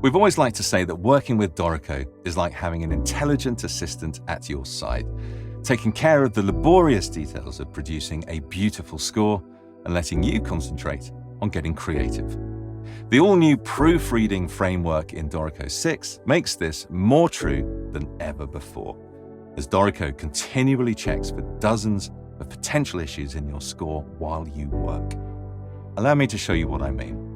We've always liked to say that working with Dorico is like having an intelligent assistant at your side, taking care of the laborious details of producing a beautiful score and letting you concentrate on getting creative. The all-new proofreading framework in Dorico 6 makes this more true than ever before, as Dorico continually checks for dozens of potential issues in your score while you work. Allow me to show you what I mean.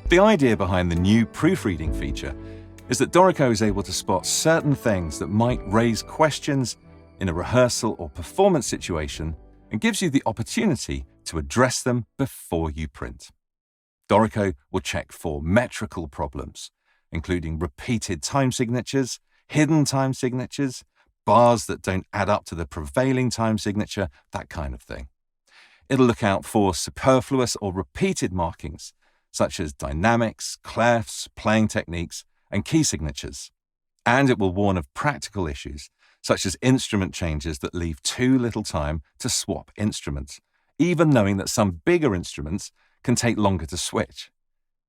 The idea behind the new proofreading feature is that Dorico is able to spot certain things that might raise questions in a rehearsal or performance situation and gives you the opportunity to address them before you print. Dorico will check for metrical problems, including repeated time signatures, hidden time signatures, bars that don't add up to the prevailing time signature, that kind of thing. It'll look out for superfluous or repeated markings, such as dynamics, clefs, playing techniques, and key signatures. And it will warn of practical issues, such as instrument changes that leave too little time to swap instruments, even knowing that some bigger instruments can take longer to switch,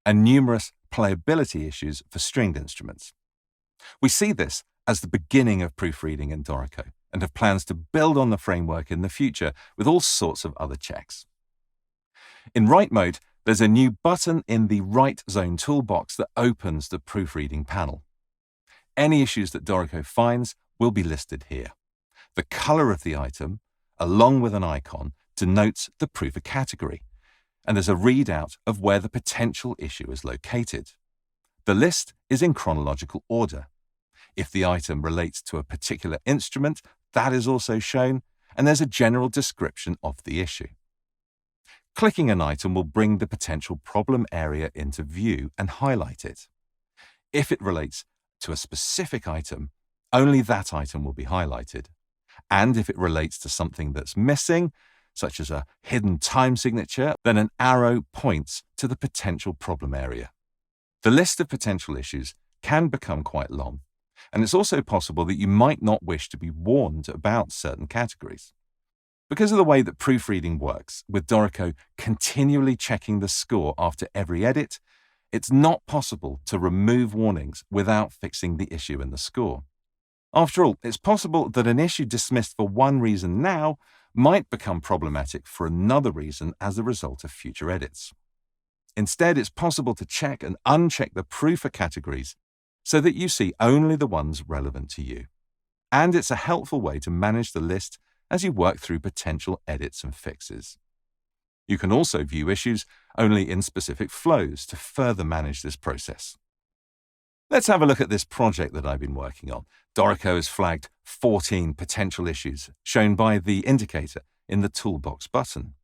and numerous playability issues for stringed instruments. We see this as the beginning of proofreading in Dorico and have plans to build on the framework in the future with all sorts of other checks. In write mode, there's a new button in the Write Zone toolbox that opens the proofreading panel. Any issues that Dorico finds will be listed here. The color of the item, along with an icon, denotes the proofer category, and there's a readout of where the potential issue is located. The list is in chronological order. If the item relates to a particular instrument, that is also shown, and there's a general description of the issue. Clicking an item will bring the potential problem area into view and highlight it. If it relates to a specific item, only that item will be highlighted. And if it relates to something that's missing, such as a hidden time signature, then an arrow points to the potential problem area. The list of potential issues can become quite long, and it's also possible that you might not wish to be warned about certain categories. Because of the way that proofreading works, with Dorico continually checking the score after every edit, it's not possible to remove warnings without fixing the issue in the score. After all, it's possible that an issue dismissed for one reason now might become problematic for another reason as a result of future edits. Instead, it's possible to check and uncheck the proofer categories so that you see only the ones relevant to you. And it's a helpful way to manage the list as you work through potential edits and fixes. You can also view issues only in specific flows to further manage this process. Let's have a look at this project that I've been working on. Dorico has flagged 14 potential issues, shown by the indicator in the Toolbox button.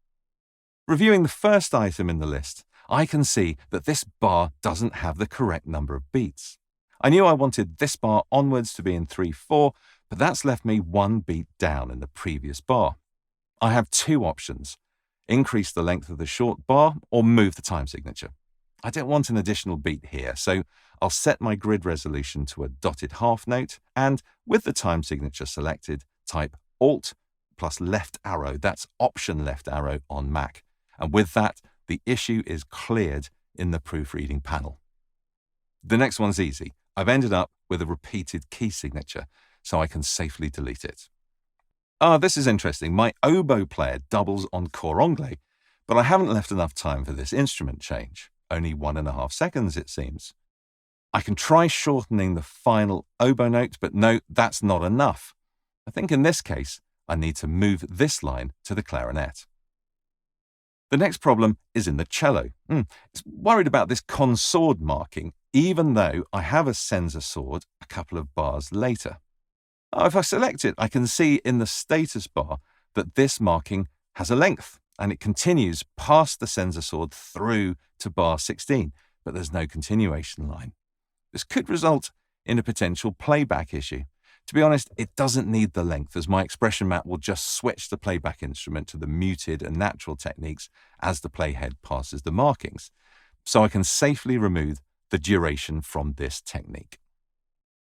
Reviewing the first item in the list, I can see that this bar doesn't have the correct number of beats. I knew I wanted this bar onwards to be in 3/4, but that's left me one beat down in the previous bar. I have two options: increase the length of the short bar or move the time signature. I don't want an additional beat here, so I'll set my grid resolution to a dotted half note, and with the time signature selected, type Alt plus left arrow, that's Option left arrow on Mac. And with that, the issue is cleared in the proofreading panel. The next one's easy. I've ended up with a repeated key signature, so I can safely delete it. This is interesting. My oboe player doubles on cor anglais, but I haven't left enough time for this instrument change. Only 1.5 seconds, it seems. I can try shortening the final oboe note, but no, that's not enough. I think in this case, I need to move this line to the clarinet. The next problem is in the cello. It's worried about this consort marking, even though I have a senza sword a couple of bars later. If I select it, I can see in the status bar that this marking has a length, and it continues past the senza sword through to bar 16, but there's no continuation line. This could result in a potential playback issue. To be honest, it doesn't need the length, as my expression mat will just switch the playback instrument to the muted and natural techniques as the playhead passes the markings. so I can safely remove the duration from this technique.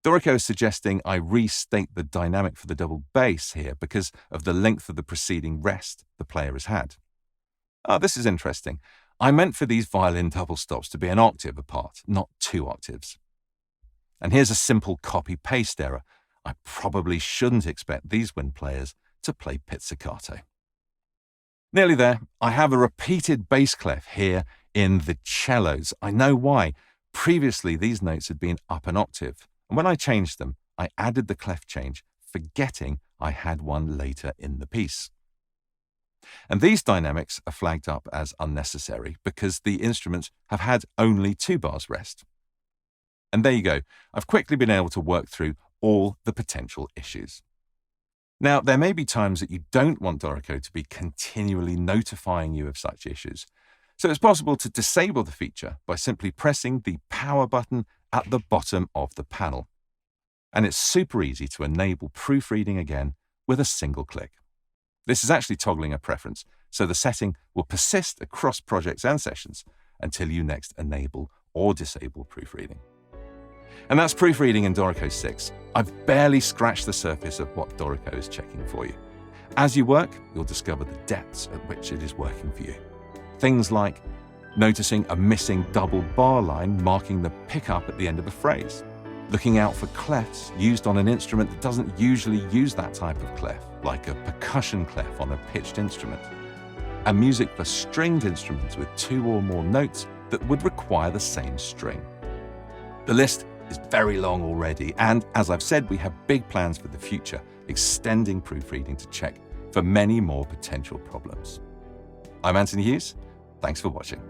Dorico is suggesting I restate the dynamic for the double bass here because of the length of the preceding rest the player has had. This is interesting. I meant for these violin double stops to be an octave apart, not 2 octaves. And here's a simple copy-paste error. I probably shouldn't expect these wind players to play pizzicato. Nearly there. I have a repeated bass clef here in the cellos. I know why. Previously, these notes had been up an octave, and when I changed them, I added the clef change, forgetting I had one later in the piece. And these dynamics are flagged up as unnecessary because the instruments have had only 2 bars rest. And there you go. I've quickly been able to work through all the potential issues. Now, there may be times that you don't want Dorico to be continually notifying you of such issues. So it's possible to disable the feature by simply pressing the power button at the bottom of the panel. And it's super easy to enable proofreading again with a single click. This is actually toggling a preference, so the setting will persist across projects and sessions until you next enable or disable proofreading. And that's proofreading in Dorico 6. I've barely scratched the surface of what Dorico is checking for you. As you work, you'll discover the depths at which it is working for you. Things like noticing a missing double bar line marking the pickup at the end of a phrase, looking out for clefs used on an instrument that doesn't usually use that type of clef, like a percussion clef on a pitched instrument, and music for stringed instruments with 2 or more notes that would require the same string. The list is very long already, and as I've said, we have big plans for the future, extending proofreading to check for many more potential problems. I'm Anthony Hughes. Thanks for watching.